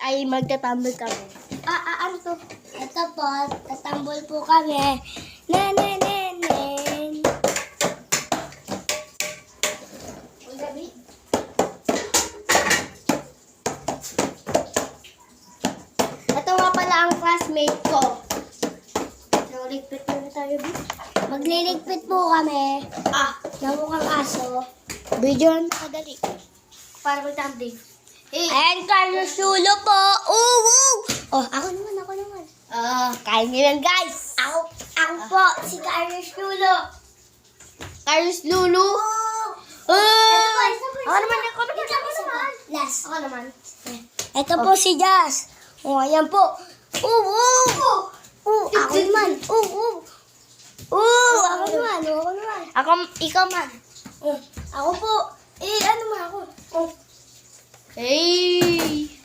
ay magtatambol kami. Ano to? Ito po, tatambol po kami. Nen. Ito nga pala ang classmate ko. Ligpit na tayo, B. Magliligpit po kami ng mukhang aso. Video na nakadali. Para magtambling. Ayan, Carlos Sulo po. Oh, ako naman. Kain nyo lang, guys. Ako po, si Carlos Sulo. Carlos Lulu. Ako naman. Last. Ako naman. Ito po si Jazz. Ayan po. Ako naman. Ako naman. Ikaw man. Ako po. Ano man ako? Hey!